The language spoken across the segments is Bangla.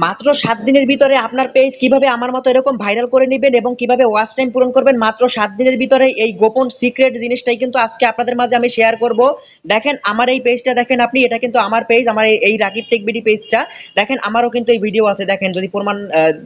মাত্র 7 দিনের ভিতরে আপনার পেজ কিভাবে আমার মতো এরকম ভাইরাল করে নেবেন এবং কিভাবে ওয়াচ টাইম পূরণ করবেন মাত্র 7 দিনের ভিতরে, এই গোপন সিক্রেট জিনিসটাই কিন্তু আজকে আপনাদের মাঝে আমি শেয়ার করব। দেখেন আমার এই পেজটা দেখেন আপনি, এটা কিন্তু আমার পেজ, আমার এই রাকিব টেক বিডি পেজটা দেখেন, আমারও কিন্তু এই ভিডিও আছে। দেখেন যদি প্রমাণ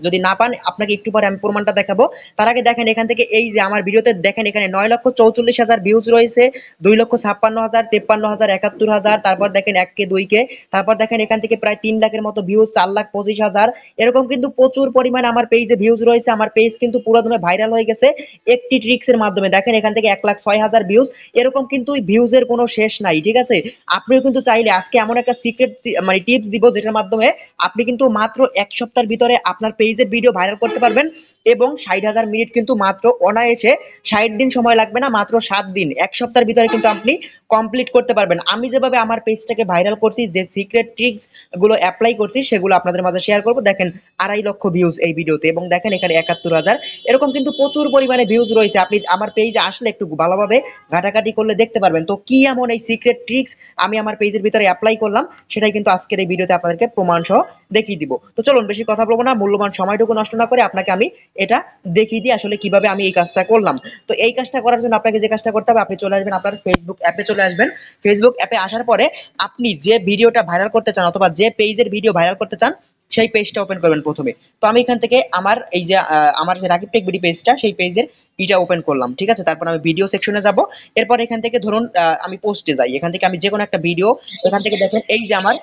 যদি না পান আপনাকে একটু পরে আমি প্রমাণটা দেখাবো। তার আগে দেখেন এখান থেকে এই যে আমার ভিডিওতে দেখেন এখানে 9,44,000 ভিউজ রয়েছে, 2,56,000, 53,000, 71,000, তারপর দেখেন 1K 2K, তারপর দেখেন এখান থেকে প্রায় 3 লাখের মতো ভিউজ, 4,25,000, এরকম কিন্তু প্রচুর পরিমাণ আমার পেজে ভিউজ রয়েছে। আমার পেজ কিন্তু পুরোদমে ভাইরাল হয়ে গেছে একটি ট্রিক্সের মাধ্যমে। দেখেন এখান থেকে 1,06,000 ভিউজ, এরকম কিন্তু ভিউজের কোনো শেষ নাই। ঠিক আছে, আপনিও কিন্তু চাইলে আজকে এমন একটা সিক্রেট মানে টিপস দিব যেটার মাধ্যমে আপনি কিন্তু মাত্র এক সপ্তাহের ভিতরে আপনার পেজের ভিডিও ভাইরাল করতে পারবেন এবং 60,000 মিনিট কিন্তু মাত্র অনায়াসে 60 দিন সময় লাগবে না, মাত্র 7 দিন, এক সপ্তাহের ভিতরে কিন্তু আপনি কমপ্লিট করতে পারবেন। আমি যেভাবে আমার পেজটাকে ভাইরাল করছি, যে সিক্রেট ট্রিক্স গুলো অ্যাপ্লাই করছি সেগুলো আপনাদের মাঝে শেয়ার করব। দেখেন 2.5 লক্ষ ভিউজ এই ভিডিওতে এবং দেখেন এখানে 71,000, এরকম কিন্তু প্রচুর পরিমাণে ভিউজ রয়েছে। আপনি আমার পেজে আসলে একটু ভালোভাবে ঘাটাঘাটি করলে দেখতে পারবেন। তো কি এমন এই সিক্রেট ট্রিক্স আমি আমার পেজের ভিতরে অ্যাপ্লাই করলাম সেটাই কিন্তু আজকের এই ভিডিওতে আপনাদেরকে প্রমাণ সহ দেখিয়ে দিব। তো চলুন বেশি কথা বলবো না, মূল্যবান সময়টুকু নষ্ট না করে আপনাকে আমি এটা দেখিয়ে দিই আসলে কিভাবে আমি এই কাজটা করলাম। তো এই কাজটা করার জন্য আপনাকে যে কাজটা করতে হবে, আপনি চলে আসবেন আপনার ফেসবুক অ্যাপে, চলে আসবেন। ফেসবুক অ্যাপে আসার পরে আপনি যে ভিডিওটা ভাইরাল করতে চান অথবা যে পেজের ভিডিও ভাইরাল করতে চান সেই পেজটা ওপেন করবেন প্রথমে। তো আমি এখান থেকে আমার এই যে আমার যে রাকিব টেক বিডি পেজটা সেই পেজের ইটা ওপেন করলাম। ঠিক আছে, তারপর আমি ভিডিও সেকশনে যাব। এরপর এখান থেকে ধরুন আমি পোস্টে যাই, এখান থেকে আমি যে কোনো একটা ভিডিও, এখান থেকে দেখেন এই যে আমার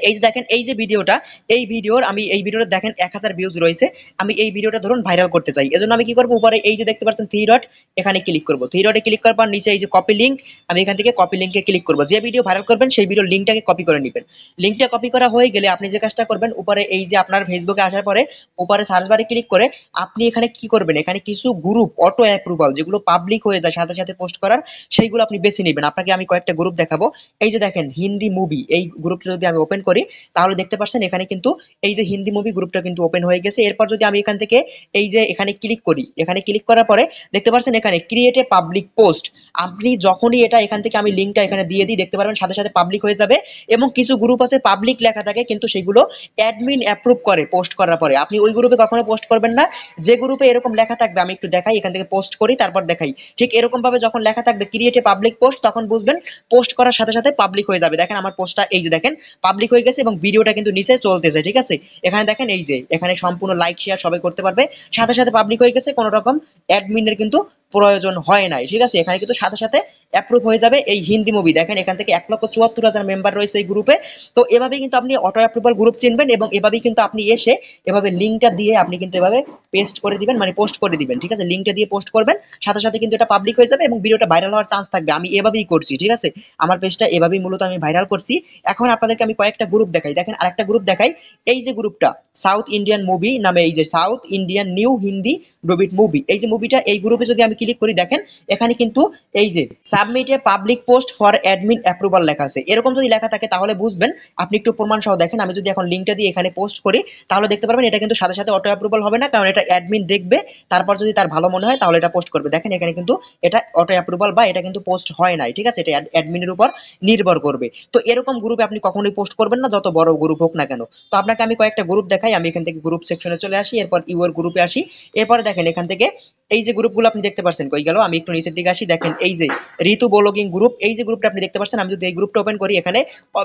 এই যে দেখেন এই যে ভিডিওটা, এই ভিডিওর আমি এই ভিডিওটা দেখেন 1,000 ভিউজ রয়েছে। আমি এই ভিডিওটা ধরুন ভাইরাল করতে চাই, এজন্য আমি কি করব, উপরে এই যে দেখতে পাচ্ছেন থ্রি ডট, এখানে ক্লিক করব। থ্রি ডটে ক্লিক করার পর নিচে এই যে কপি লিংক, আমি এখান থেকে কপি লিংকে ক্লিক করব। যে ভিডিও ভাইরাল করবেন সেই ভিডিও লিংকটাকে কপি করে নেবেন। লিংকটা কপি করা হয়ে গেলে আপনি যে কাজটা করবেন, উপরে এই যে আপনার ফেসবুকে আসার পরে উপরে সার্চ বারে ক্লিক করে আপনি এখানে কি করবেন, এখানে কিছু গ্রুপ অটো অ্যাপ্রুভাল যেগুলো পাবলিক হয়ে যায় সাথে সাথে পোস্ট করার, সেইগুলো আপনি বেছে নেবেন। আপনাকে আমি কয়েকটা গ্রুপ দেখাবো। এই যে দেখেন হিন্দি মুভি, এই গ্রুপটা যদি আমি ওপেন করি তাহলে দেখতে পাচ্ছেন এখানে কিন্তু এই যে হিন্দি মুভি গ্রুপটা কিন্তু ওপেন হয়ে গেছে। এরপর যদি আমি এখান থেকে এই যে এখানে ক্লিক করি, এখানে ক্লিক করার পরে দেখতে পাচ্ছেন এখানে ক্রিয়েট এ পাবলিক পোস্ট। আপনি যখনই এটা এখান থেকে আমি লিংকটা এখানে দিয়ে দিই দেখতে পারবেন সাথে সাথে পাবলিক হয়ে যাবে। এবং কিছু গ্রুপ আছে পাবলিক লেখা থাকে কিন্তু সেগুলো অ্যাডমিন অ্যাপ্রুভ করে পোস্ট করার পরে, আপনি ওই গ্রুপে কখনো পোস্ট করবেন না। যে গ্রুপে এরকম লেখা থাকবে, আমি একটু দেখাই, এখান থেকে পোস্ট করি তারপর দেখাই, ঠিক এরকম ভাবে যখন লেখা থাকবে ক্রিয়েট এ পাবলিক পোস্ট, তখন বুঝবেন পোস্ট করার সাথে সাথে পাবলিক হয়ে যাবে। দেখেন আমার পোস্টটা এই যে দেখেন পাবলিক হয়ে গেছে এবং ভিডিওটা কিন্তু নিচে চলতেছে। ঠিক আছে, এখানে দেখেন এই যে এখানে সম্পূর্ণ লাইক শেয়ার সবাই করতে পারবে, সাথে সাথে পাবলিক হয়ে গেছে, কোনো রকম অ্যাডমিনের কিন্তু প্রয়োজন হয় নাই। ঠিক আছে, এখানে কিন্তু সাথে সাথে অ্যাপ্রুভ হয়ে যাবে। এই হিন্দি মুভি দেখেন এখান থেকে 1,74,000 মেম্বার রয়েছে এই গ্রুপে। তো এভাবেই কিন্তু আপনি অটো অ্যাপ্রুভাল গ্রুপ চিনবেন এবং এভাবেই কিন্তু আপনি এসে এভাবে লিঙ্কটা দিয়ে আপনি কিন্তু এভাবে পেস্ট করে দিবেন, মানে পোস্ট করে দিবেন। ঠিক আছে, লিঙ্কটা দিয়ে পোস্ট করবেন, সাথে সাথে কিন্তু এটা পাবলিক হয়ে যাবে এবং ভিডিওটা ভাইরাল হওয়ার চান্স থাকবে। আমি এভাবেই করছি। ঠিক আছে, আমার পেজটা এভাবেই মূলত আমি ভাইরাল করছি। এখন আপনাদেরকে আমি কয়েকটা গ্রুপ দেখাই। দেখেন আরেকটা গ্রুপ দেখাই, এই যে গ্রুপটা সাউথ ইন্ডিয়ান মুভি নামে, এই যে South Indian new Hindi dubbed movie, এই যে মুভিটা, এই গ্রুপে যদি আমি ক্লিক করি দেখেন এখানে কিন্তু এই যে submit a public post for admin approval লেখা আছে। এরকম যদি লেখা থাকে তাহলে বুঝবেন। আপনি একটু প্রমাণ সহ দেখেন, আমি যদি এখন লিঙ্কটা দিয়ে এখানে পোস্ট করি তাহলে দেখতে পারবেন এটা কিন্তু সাথে সাথে অটো অ্যাপ্রুভাল হবে না, কারণ এটা অ্যাডমিন দেখবে, তারপর যদি তার ভালো মনে হয় তাহলে এটা পোস্ট করবে। দেখেন এখানে কিন্তু এটা অটো অ্যাপ্রুভাল বা এটা কিন্তু পোস্ট হয় নাই। ঠিক আছে, এটা অ্যাডমিনের উপর নির্ভর করবে। তো এরকম গ্রুপে আপনি কখনোই পোস্ট করবেন না, যত বড় গ্রুপ হোক না কেন। তো আপনাকে আমি কয়েকটা গ্রুপ দেখাই। আমি এখান থেকে গ্রুপ সেকশনে চলে আসি, এরপর ইউর গ্রুপে আসি। এরপরে দেখেন এখান থেকে এই যে গ্রুপগুলো আপনি দেখতে পাচ্ছেন, কই গেল, আমি একটু নিচের দিকে আসি। দেখেন এই যে ঋতু ব্লগিং গ্রুপ, এই যে গ্রুপটা আপনি দেখতে পাচ্ছেন, আমি যদি এই গ্রুপটা ওপেন করি এখানে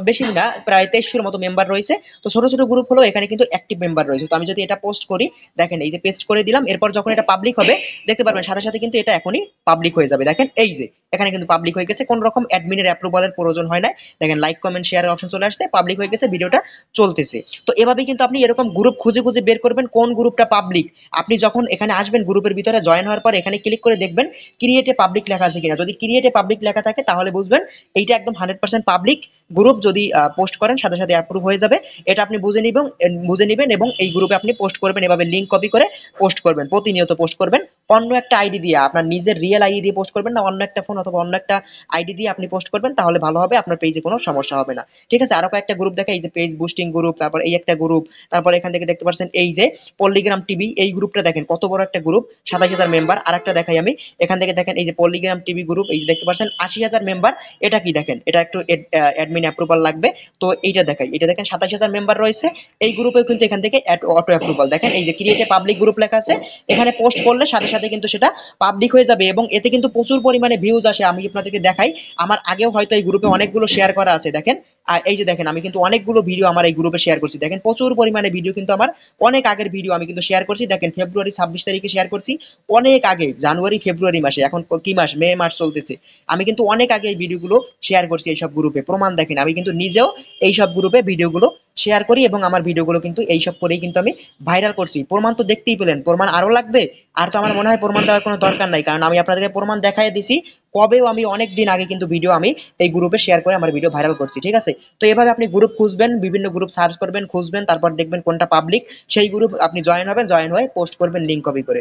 বেশি না প্রায় 2300 মতো মেম্বার রয়েছে। তো ছোট ছোট গ্রুপ হলো, এখানে কিন্তু অ্যাক্টিভ মেম্বার রয়েছে। তো আমি যদি এটা পোস্ট করি দেখেন এই যে পেস্ট করে দিলাম, এরপর যখন এটা পাবলিক হবে দেখতে পারবেন সাথে সাথে কিন্তু এটা এখনই পাবলিক হয়ে যাবে। দেখেন এই যে এখানে কিন্তু পাবলিক হয়ে গেছে, কোন রকম অ্যাডমিনের অ্যাপ্রুভালের প্রয়োজন হয় না। দেখেন লাইক কমেন্ট শেয়ারের অপশন চলে আসছে, পাবলিক হয়ে গেছে, ভিডিওটা চলতেছে। তো এভাবেই কিন্তু আপনি এরকম গ্রুপ খুঁজে খুঁজে বের করবেন কোন গ্রুপটা পাবলিক। আপনি যখন এখানে আসবেন গ্রুপের ভিতরে জয়েন হওয়ার পর এখানে ক্লিক করে দেখবেন ক্রিয়েট এ পাবলিক লেখা আছে কিনা। যদি ক্রিয়েট এ পাবলিক লেখা থাকে তাহলে বুঝবেন এইটা একদম 100% পাবলিক গ্রুপ। যদি পোস্ট করেন সাথে সাথে অ্যাপ্রুভ হয়ে যাবে, এটা আপনি বুঝে নেবেন এবং এই গ্রুপে আপনি পোস্ট করবেন, এভাবে লিংক কপি করে পোস্ট করবেন, প্রতিনিয়ত পোস্ট করবেন। অন্য একটা আইডি দিয়ে, আপনার নিজের রিয়েল আইডি দিয়ে পোস্ট করবেন না, অন্য একটা ফোন অথবা অন্য একটা আইডি দিয়ে আপনি পোস্ট করবেন, তাহলে ভালো হবে, আপনার পেজে কোনো সমস্যা হবে না। ঠিক আছে, আরো কয়েকটা গ্রুপ দেখা, এই যে পেজ বুস্টিং গ্রুপ, তারপর এই একটা গ্রুপ, তারপর এখান থেকে দেখতে পাচ্ছেন এই যে পল্লিগ্রাম টিভি, এই গ্রুপটা দেখেন কত বড় একটা গ্রুপ, 27,000 মেম্বার। আর একটা দেখাই আমি, এখান থেকে দেখেন এই যে পল্লিগ্রাম টিভি গ্রুপ, এই যে দেখতে 100% 80,000 মেম্বার। এটা কি দেখেন, এটা একটু অ্যাডমিন অ্যাপ্রুভাল লাগবে। তো এইটা দেখাই, এটা দেখেন 27,000 মেম্বার রয়েছে। এই গ্রুপেও কিন্তু এখান থেকে অটো অ্যাপ্রুভাল দেখেন, এই যে ক্রিয়েট এ পাবলিক গ্রুপ লেখা আছে, এখানে পোস্ট করলে সাথে সাথে কিন্তু সেটা পাবলিক হয়ে যাবে এবং এতে কিন্তু প্রচুর পরিমাণে ভিউজ আসে। আমি আপনাদেরকে দেখাই, আমার আগেও হয়তো এই গ্রুপে অনেকগুলো শেয়ার করা আছে দেখেন। আর এই যে দেখেন, আমি কিন্তু অনেকগুলো ভিডিও আমার এই গ্রুপে শেয়ার করছি, দেখেন প্রচুর পরিমাণে ভিডিও কিন্তু আমার অনেক আগের ভিডিও আমি কিন্তু শেয়ার করছি। দেখেন ফেব্রুয়ারি 26 তারিখে শেয়ার করছি, অনেক আগে, জানুয়ারি ফেব্রুয়ারি মাসে, এখন কি মাস, মে মাস চলতেছে। আমি কিন্তু অনেক আগে এই ভিডিওগুলো শেয়ার করছি এইসব গ্রুপে, প্রমাণ দেখেন। আমি কিন্তু নিজেও এইসব গ্রুপে ভিডিওগুলো শেয়ার করি এবং আমার ভিডিওগুলো কিন্তু এইসব করেই কিন্তু আমি ভাইরাল করছি। প্রমাণ তো দেখতেই পেলেন, প্রমাণ আরো লাগবে? আর তো আমার মনে হয় প্রমাণ দেওয়ার কোনো দরকার নাই, কারণ আমি আপনাদেরকে প্রমাণ দেখাই দিছি। কবেও আমি অনেক দিন আগে কিন্তু ভিডিও আমি এই গ্রুপে শেয়ার করে আমার ভিডিও ভাইরাল করছি, ঠিক আছে? তো এভাবে আপনি গ্রুপ খুঁজবেন, বিভিন্ন গ্রুপ সার্চ করবেন, খুঁজবেন, তারপর দেখবেন কোনটা পাবলিক, সেই গ্রুপ আপনি জয়েন হবেন, জয়েন হয়ে পোস্ট করবেন লিঙ্ক কপি করে।